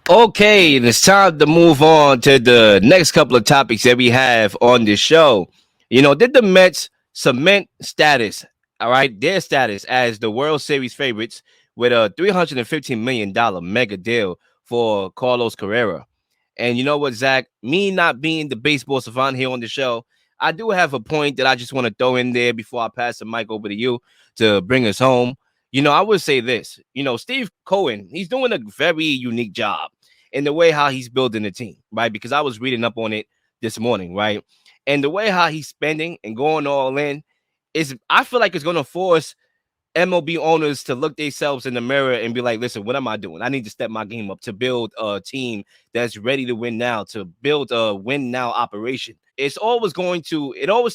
Okay, it's time to move on to the next couple of topics that we have on this show. Did the Mets cement status, all right, their status as the World Series favorites with a $315 million mega deal for Carlos Correa? And you know what, Zach? Me not being the baseball savant here on the show, I do have a point that I just want to throw in there before I pass the mic over to you to bring us home. I would say this. Steve Cohen, he's doing a very unique job in the way how he's building the team, right? Because I was reading up on it this morning, right? And the way how he's spending and going all in is, I feel like it's going to force MLB owners to look themselves in the mirror and be like, listen, what am I doing? I need to step my game up to build a team that's ready to win now, to build a win now operation. It always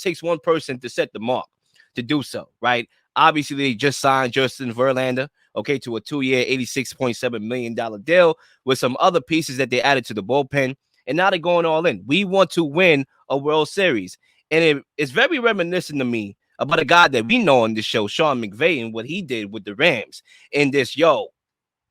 takes one person to set the mark to do so, right? Obviously, they just signed Justin Verlander, okay, to a 2-year, $86.7 million deal with some other pieces that they added to the bullpen. And now they're going all in. We want to win a World Series. And it's very reminiscent to me about a guy that we know on this show, Sean McVay, and what he did with the Rams in this,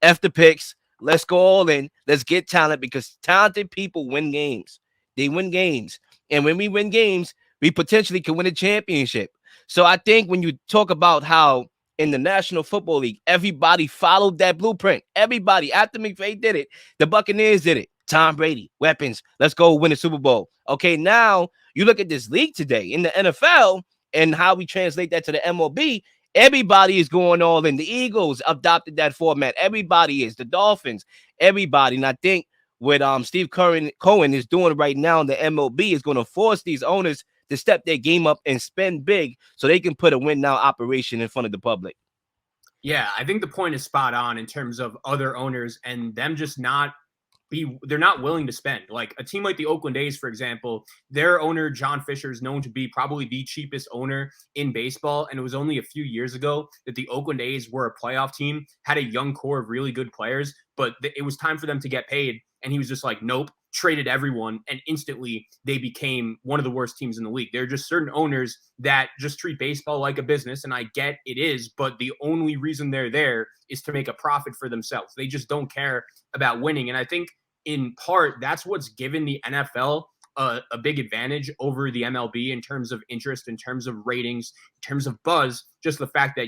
F the picks. Let's go all in. Let's get talent because talented people win games. They win games. And when we win games, we potentially can win a championship. So I think when you talk about how in the National Football League, everybody followed that blueprint. Everybody, after McVay did it, the Buccaneers did it. Tom Brady, weapons. Let's go win a Super Bowl. Okay, now you look at this league today in the NFL and how we translate that to the MLB. Everybody is going all in. The Eagles adopted that format. Everybody is. The Dolphins, everybody. And I think what Steve Cohen is doing right now in the MLB is going to force these owners to step their game up and spend big so they can put a win now operation in front of the public. Yeah, I think the point is spot on in terms of other owners and them just they're not willing to spend. Like a team like the Oakland A's, for example, their owner, John Fisher, is known to be probably the cheapest owner in baseball. And it was only a few years ago that the Oakland A's were a playoff team, had a young core of really good players, but it was time for them to get paid. And he was just like, nope, traded everyone. And instantly they became one of the worst teams in the league. There are just certain owners that just treat baseball like a business. And I get it is, but the only reason they're there is to make a profit for themselves. They just don't care about winning. And I think in part, that's what's given the NFL a big advantage over the MLB in terms of interest, in terms of ratings, in terms of buzz. Just the fact that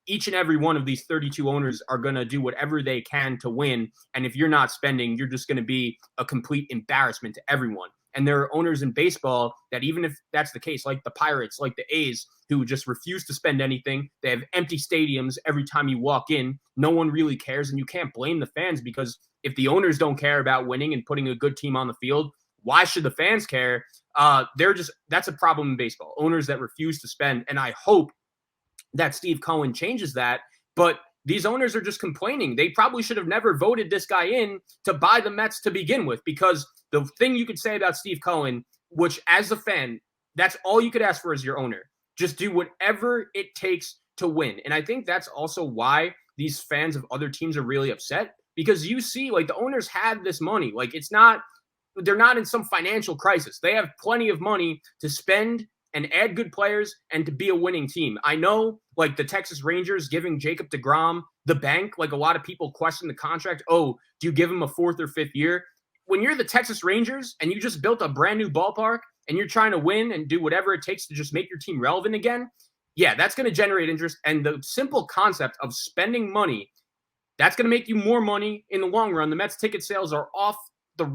each and every one of these 32 owners are going to do whatever they can to win. And if you're not spending, you're just going to be a complete embarrassment to everyone. And there are owners in baseball that even if that's the case, like the Pirates, like the A's, who just refuse to spend anything. They have empty stadiums every time you walk in. No one really cares. And you can't blame the fans because if the owners don't care about winning and putting a good team on the field, why should the fans care? That's a problem in baseball. Owners that refuse to spend. And I hope that Steve Cohen changes that. But these owners are just complaining. They probably should have never voted this guy in to buy the Mets to begin with, because the thing you could say about Steve Cohen, which as a fan, that's all you could ask for as your owner. Just do whatever it takes to win. And I think that's also why these fans of other teams are really upset, because you see, like, the owners have this money. Like, they're not in some financial crisis. They have plenty of money to spend and add good players and to be a winning team. I know, like, the Texas Rangers giving Jacob deGrom the bank, like, a lot of people question the contract. Oh, do you give him a 4th or 5th year? When you're the Texas Rangers and you just built a brand new ballpark and you're trying to win and do whatever it takes to just make your team relevant again, yeah, that's going to generate interest. And the simple concept of spending money, that's going to make you more money in the long run. The Mets ticket sales are off the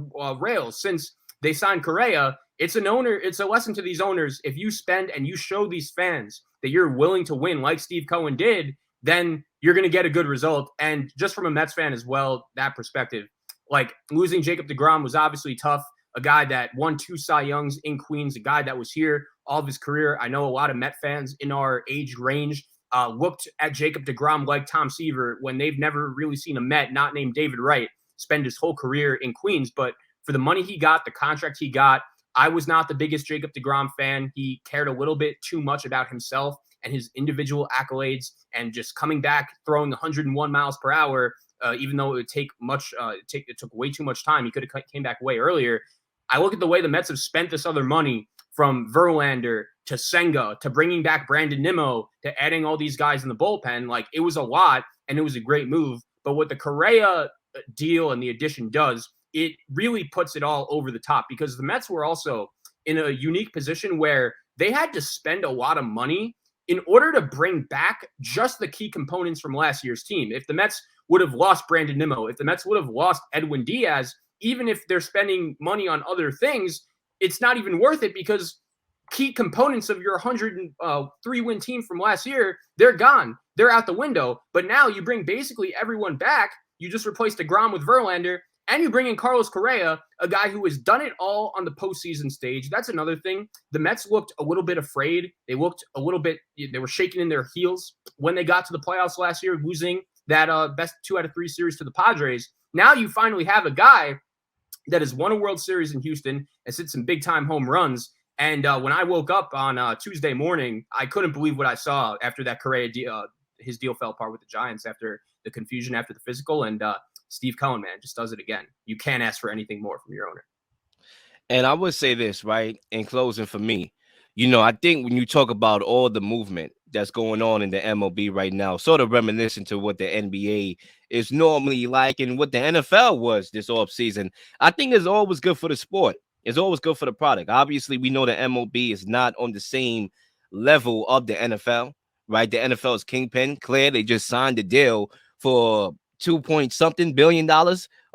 rails since they signed Correa. It's a lesson to these owners. If you spend and you show these fans that you're willing to win like Steve Cohen did, then you're going to get a good result. And just from a Mets fan as well, that perspective, like, losing Jacob deGrom was obviously tough. A guy that won 2 Cy Youngs in Queens, a guy that was here all of his career. I know a lot of Met fans in our age range looked at Jacob deGrom like Tom Seaver when they've never really seen a Met not named David Wright spend his whole career in Queens. But for the money he got, the contract he got, I was not the biggest Jacob deGrom fan. He cared a little bit too much about himself and his individual accolades, and just coming back throwing 101 miles per hour, even though it would take it took way too much time. He could have came back way earlier. I look at the way the Mets have spent this other money, from Verlander to Senga to bringing back Brandon Nimmo to adding all these guys in the bullpen. Like, it was a lot, and it was a great move. But with the Correa deal and the addition does, it really puts it all over the top, because the Mets were also in a unique position where they had to spend a lot of money in order to bring back just the key components from last year's team. If the Mets would have lost Brandon Nimmo, if the Mets would have lost Edwin Diaz, even if they're spending money on other things, it's not even worth it, because key components of your 103-win team from last year, they're gone. They're out the window. But now you bring basically everyone back. You just replaced DeGrom with Verlander, and you bring in Carlos Correa, a guy who has done it all on the postseason stage. That's another thing. The Mets looked a little bit afraid. They looked a little bit, they were shaking in their heels when they got to the playoffs last year, losing that best 2 out of 3 series to the Padres. Now you finally have a guy that has won a World Series in Houston, has hit some big-time home runs. And when I woke up on Tuesday morning, I couldn't believe what I saw after that Correa his deal fell apart with the Giants after the confusion after the physical. And Steve Cohen, man, just does it again. You can't ask for anything more from your owner. And I would say this, right, in closing for me, I think when you talk about all the movement that's going on in the MLB right now, sort of reminiscent to what the NBA is normally like and what the NFL was this offseason, I think it's always good for the sport. It's always good for the product. Obviously, we know the MLB is not on the same level of the NFL, right? The NFL is kingpin. Clear, they just signed a deal for $2 billion.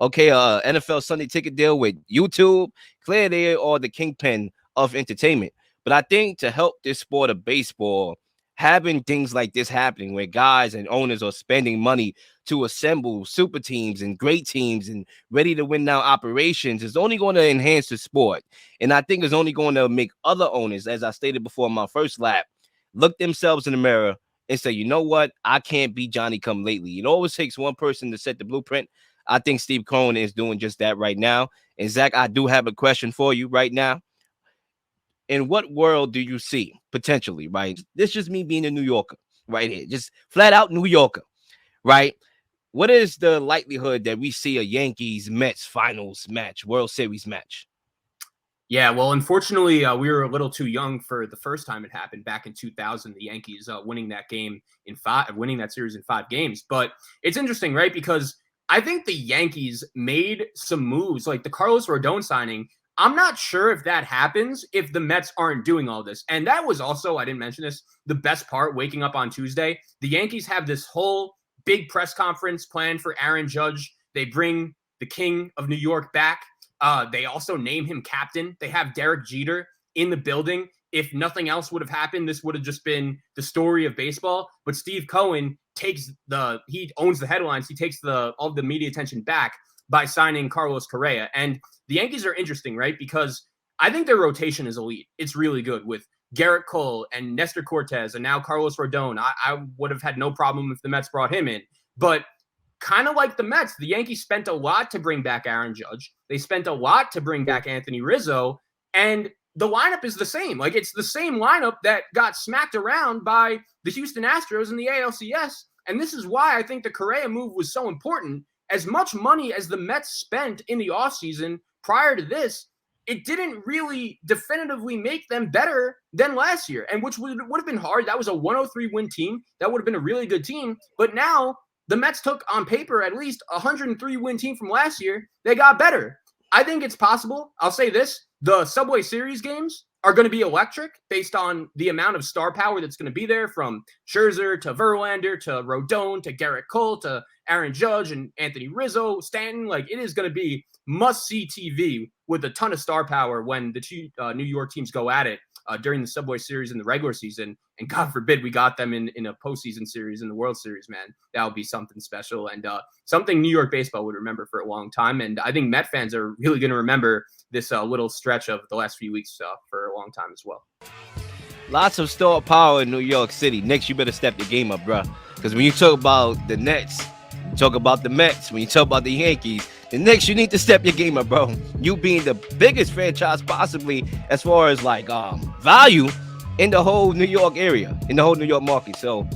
Okay, NFL Sunday ticket deal with YouTube. Clear, they are the kingpin of entertainment. But I think to help this sport of baseball, having things like this happening where guys and owners are spending money to assemble super teams and great teams and ready to win now operations is only going to enhance the sport. And I think it's only going to make other owners, as I stated before in my first lap, look themselves in the mirror and say, you know what? I can't be Johnny come lately. It always takes one person to set the blueprint. I think Steve Cohen is doing just that right now. And Zach, I do have a question for you right now. In what world do you see potentially, right? This is just me being a New Yorker right here, just flat out New Yorker, right? What is the likelihood that we see a Yankees-Mets finals match, World Series match? Yeah, well, unfortunately, we were a little too young for the first time it happened back in 2000. The Yankees winning that series in 5 games. But it's interesting, right? Because I think the Yankees made some moves, like the Carlos Rodon signing. I'm not sure if that happens if the Mets aren't doing all this. And that was also, I didn't mention this, the best part waking up on Tuesday. The Yankees have this whole big press conference planned for Aaron Judge. They bring the King of New York back. They also name him captain. They have Derek Jeter in the building. If nothing else would have happened, this would have just been the story of baseball. But Steve Cohen he owns the headlines. He takes all the media attention back by signing Carlos Correa. And the Yankees are interesting, right? Because I think their rotation is elite. It's really good with Garrett Cole and Nestor Cortez and now Carlos Rodon. I would have had no problem if the Mets brought him in. But kind of like the Mets, the Yankees spent a lot to bring back Aaron Judge. They spent a lot to bring back Anthony Rizzo. And the lineup is the same. Like, it's the same lineup that got smacked around by the Houston Astros in the ALCS. And this is why I think the Correa move was so important. As much money as the Mets spent in the offseason prior to this, it didn't really definitively make them better than last year, and which would have been hard. That was a 103-win team. That would have been a really good team. But now the Mets took, on paper, at least a 103-win team from last year. They got better. I think it's possible. I'll say this. The Subway Series games are going to be electric based on the amount of star power that's going to be there, from Scherzer to Verlander to Rodon to Garrett Cole to Aaron Judge and Anthony Rizzo, Stanton. Like, it is going to be must-see TV with a ton of star power when the two New York teams go at it during the Subway Series in the regular season. And God forbid we got them in a postseason series in the World Series, man. That would be something special and something New York baseball would remember for a long time. And I think Met fans are really going to remember this little stretch of the last few weeks for a long time as well. Lots of star power in New York City. Knicks, you better step your game up, bro. Because when you talk about the Nets, you talk about the Mets, when you talk about the Yankees, the Knicks, you need to step your game up, bro. You being the biggest franchise possibly as far as like value in the whole New York area, in the whole New York market. So